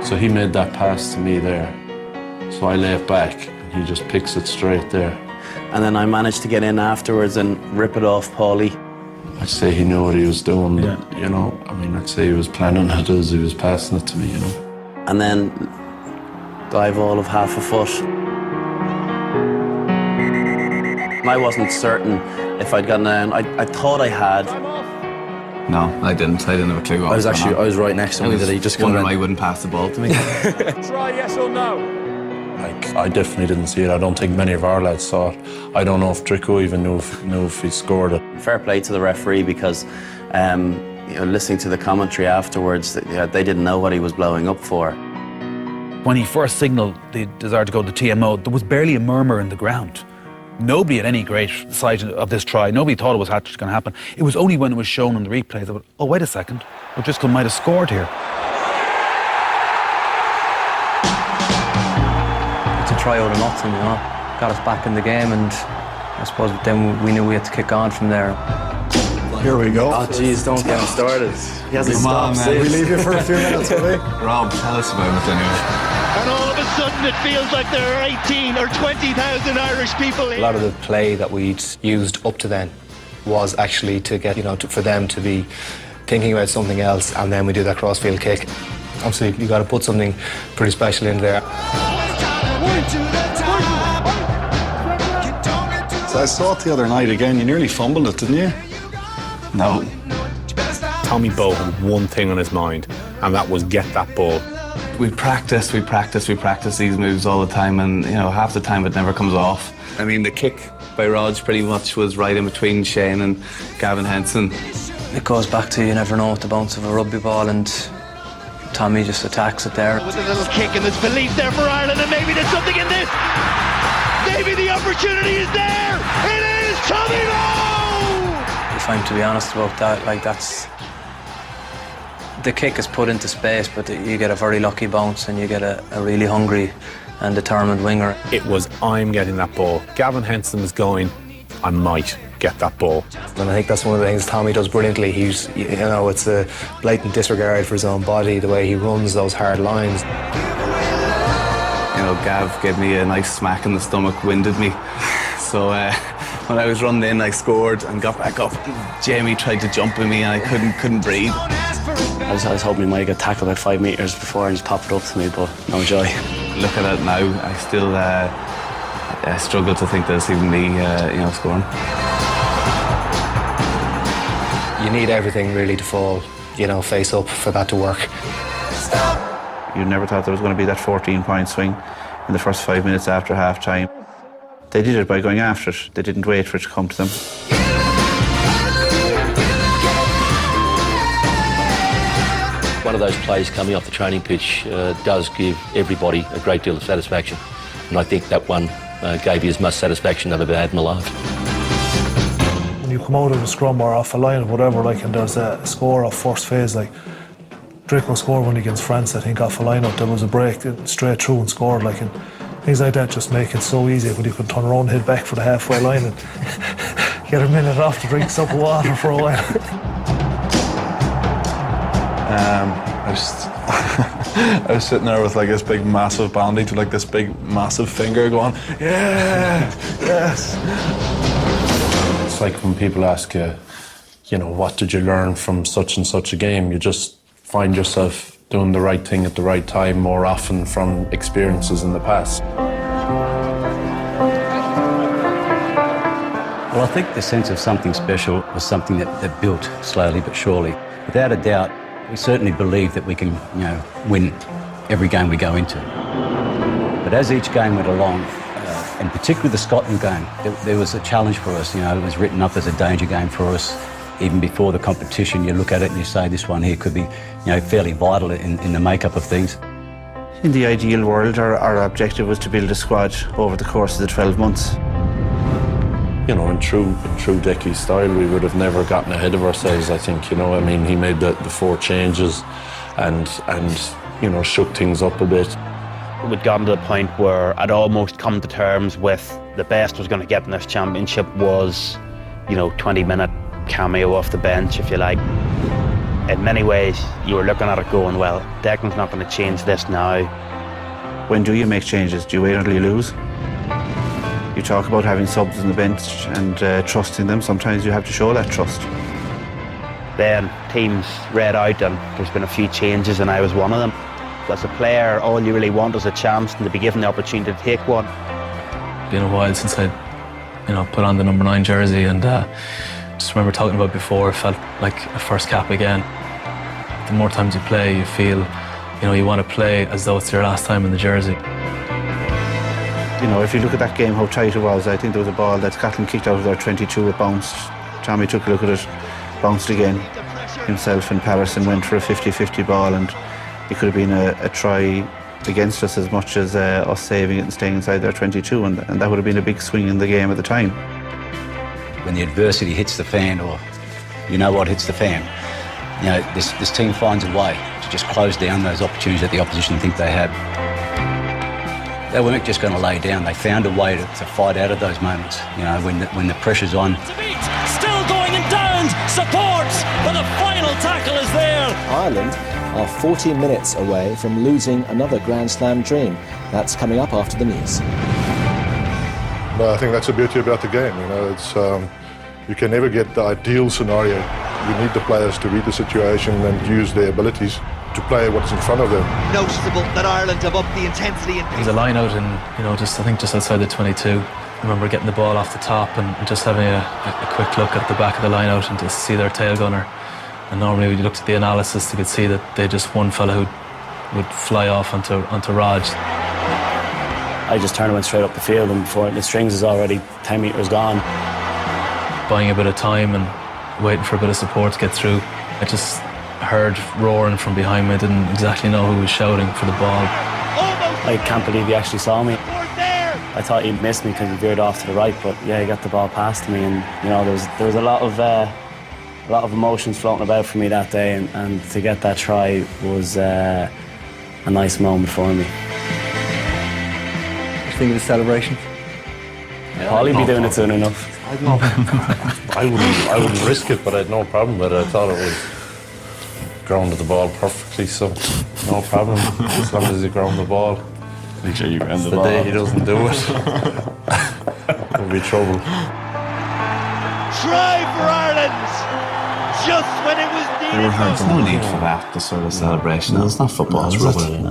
So he made that pass to me there. So I lay it back, and he just picks it straight there. And then I managed to get in afterwards and rip it off Paulie. I'd say he knew what he was doing, you know. I mean, I'd say he was planning it as he was passing it to me, you know. And then dive all of half a foot. I wasn't certain if I'd gotten down. I thought I had. No, I didn't. I didn't have a clue. I was right next to him. Did he just wondering why he wouldn't pass the ball to me? Try yes or no. Like, I definitely didn't see it. I don't think many of our lads saw it. I don't know if Drico even knew if he scored it. Fair play to the referee because, you know, listening to the commentary afterwards, they didn't know what he was blowing up for. When he first signalled the desire to go to TMO, there was barely a murmur in the ground. Nobody had any great sight of this try. Nobody thought it was actually going to happen. It was only when it was shown on the replay that, oh, wait a second, O'Driscoll might have scored here. It's a try out of nothing, you know. Got us back in the game, and I suppose then we knew we had to kick on from there. Here we go. Oh, jeez, don't get him started. He hasn't stopped Can we leave you for a few minutes, will we? Rob, tell us about it anyway. And all of a sudden it feels like there are 18 or 20,000 Irish people here. A lot of the play that we'd used up to then was actually to get, you know, for them to be thinking about something else, and then we do that crossfield kick. Obviously, you got to put something pretty special in there. So I saw it the other night again. You nearly fumbled it, didn't you? No. Tommy Bowe had one thing on his mind, and that was get that ball. We practice these moves all the time, and you know, half the time it never comes off. I mean, the kick by Rog pretty much was right in between Shane and Gavin Henson. It goes back to you never know with the bounce of a rugby ball, and Tommy just attacks it there. With a little kick, and there's belief there for Ireland, and maybe there's something in this. Maybe the opportunity is there. It is Tommy Bowe! If I'm to be honest about that, like that's... The kick is put into space, but you get a very lucky bounce and you get a really hungry and determined winger. It was, I'm getting that ball. Gavin Henson was going, I might get that ball. And I think that's one of the things Tommy does brilliantly. He's, you know, it's a blatant disregard for his own body, the way he runs those hard lines. You know, Gav gave me a nice smack in the stomach, winded me. So when I was running in, I scored and got back up. Jamie tried to jump with me and I couldn't breathe. I was hoping he might get tackled about 5 metres before and just pop it up to me, but no joy. Look at it now, I still struggle to think that it's even me, you know, scoring. You need everything really to fall, you know, face up for that to work. You never thought there was going to be that 14-point swing in the first 5 minutes after half-time. They did it by going after it. They didn't wait for it to come to them. One of those plays coming off the training pitch does give everybody a great deal of satisfaction. And I think that one gave you as much satisfaction as I've ever had in my life. When you come out of a scrum or off a line or whatever, like, and there's a score of first phase, like Drico scored one against France, I think, off a line-out. There was a break straight through and scored, like, and things like that just make it so easy when you can turn around, head back for the halfway line and get a minute off to drink a cup of water for a while. I was sitting there with like this big massive bandage with like this big massive finger going, yeah, yes. It's like when people ask you, you know, what did you learn from such and such a game? You just find yourself doing the right thing at the right time more often from experiences in the past. Well, I think the sense of something special was something that built slowly but surely. Without a doubt, we certainly believe that we can, you know, win every game we go into. But as each game went along, and particularly the Scotland game, there was a challenge for us. You know, it was written up as a danger game for us. Even before the competition, you look at it and you say this one here could be, you know, fairly vital in the makeup of things. In the ideal world, our objective was to build a squad over the course of the 12 months. You know, in true Decky style, we would have never gotten ahead of ourselves, I think, you know. I mean, he made the 4 changes and you know, shook things up a bit. We'd gotten to the point where I'd almost come to terms with the best was going to get in this championship was, you know, 20-minute cameo off the bench, if you like. in many ways, you were looking at it going, well, Declan's not going to change this now. When do you make changes? Do you wait until you lose? You talk about having subs on the bench and trusting them. Sometimes you have to show that trust. Then teams read out and there's been a few changes and I was one of them. As a player, all you really want is a chance and to be given the opportunity to take one. It's been a while since I, put on the number 9 jersey, and just remember talking about before, it felt like a first cap again. The more times you play, you feel, you want to play as though it's your last time in the jersey. If you look at that game, how tight it was, I think there was a ball that Scotland kicked out of their 22, it bounced. Tommy took a look at it, bounced again. Himself and Patterson went for a 50-50 ball, and it could have been a try against us as much as us saving it and staying inside their 22, and that would have been a big swing in the game at the time. When the adversity hits the fan, or what hits the fan, this team finds a way to just close down those opportunities that the opposition think they have. They weren't just going to lay down, they found a way to fight out of those moments, when the pressure's on. Still going in downs, supports, but the final tackle is there. Ireland are 40 minutes away from losing another Grand Slam dream. That's coming up after the news. No, I think that's the beauty about the game. It's you can never get the ideal scenario. You need the players to read the situation and use their abilities to play what's in front of them. Noticeable that Ireland have upped the intensity. There's a line out in, just outside the 22. I remember getting the ball off the top and just having a quick look at the back of the line out and just see their tail gunner. And normally when you looked at the analysis, you could see that they just one fella who would fly off onto Raj. I just turned and went straight up the field, and before the strings is already 10 metres gone. Buying a bit of time and waiting for a bit of support to get through. I just heard roaring from behind me. I didn't exactly know who was shouting for the ball. I can't believe he actually saw me. I thought he'd missed me because he veered off to the right, but yeah, he got the ball past me, and there was a lot of emotions floating about for me that day, and to get that try was a nice moment for me. Think of the celebration? Paulie be doing it soon enough. I wouldn't risk it, but I had no problem with it. I thought it was grounded the ball perfectly, so no problem as long as he ground the ball. Make sure you ground the ball. The day he doesn't do it, there'll be trouble. Try for Ireland, just when it was needed. There's no need for that, the sort of celebration. It's not football, it's rugby.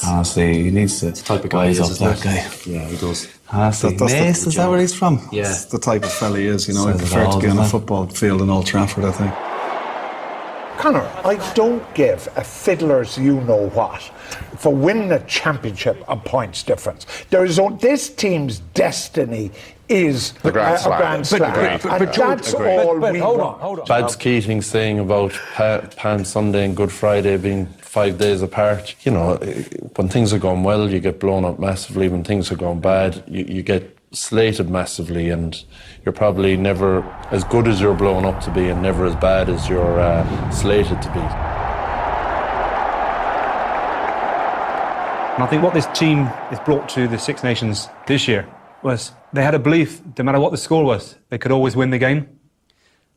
Honestly, he needs to type of guy wise up that guy. Yeah, he does. Honestly, Mace, is that where he's from? Yeah. That's the type of fella he is, He prefers to be on a football field in Old Trafford, I think. Conor, I don't give a fiddler's you-know-what for winning a championship on points difference. This team's destiny is the Grand Slam. A Grand Slam. And that's all we want. Hold on. Babs Keating saying about Palm Sunday and Good Friday being 5 days apart. When things are going well, you get blown up massively. When things are going bad, you get slated massively, and you're probably never as good as you're blown up to be and never as bad as you're slated to be. And I think what this team has brought to the Six Nations this year was they had a belief, no matter what the score was, they could always win the game.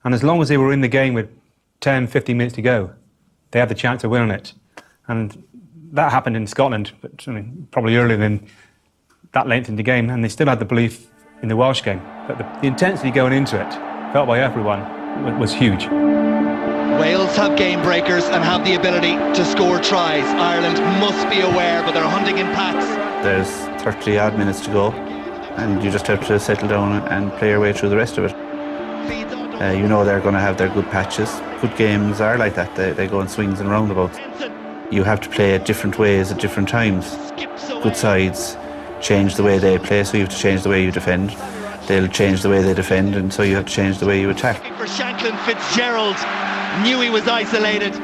And as long as they were in the game with 10, 15 minutes to go, they had the chance of winning it. And that happened in Scotland, but probably earlier than that length in the game, and they still had the belief in the Welsh game. But the intensity going into it, felt by everyone, was huge. Wales have game breakers and have the ability to score tries. Ireland must be aware, but they're hunting in packs. There's 30 odd minutes to go, and you just have to settle down and play your way through the rest of it. They're going to have their good patches. Good games are like that, they go in swings and roundabouts. You have to play it different ways at different times. Good sides change the way they play, so you have to change the way you defend. They'll change the way they defend, and so you have to change the way you attack. For Shanklin Fitzgerald, knew he was isolated.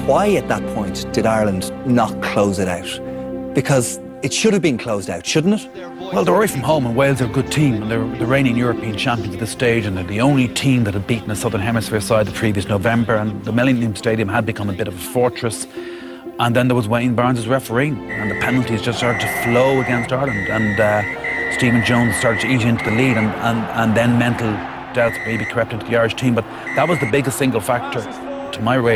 Why at that point did Ireland not close it out? Because it should have been closed out, shouldn't it? Well, they're away from home, and Wales are a good team, and they're the reigning European champions at this stage, and they're the only team that had beaten a Southern Hemisphere side the previous November, and the Millennium Stadium had become a bit of a fortress. And then there was Wayne Barnes' refereeing, and the penalties just started to flow against Ireland, and Stephen Jones started to eat into the lead, and then mental doubt maybe crept into the Irish team, but that was the biggest single factor to my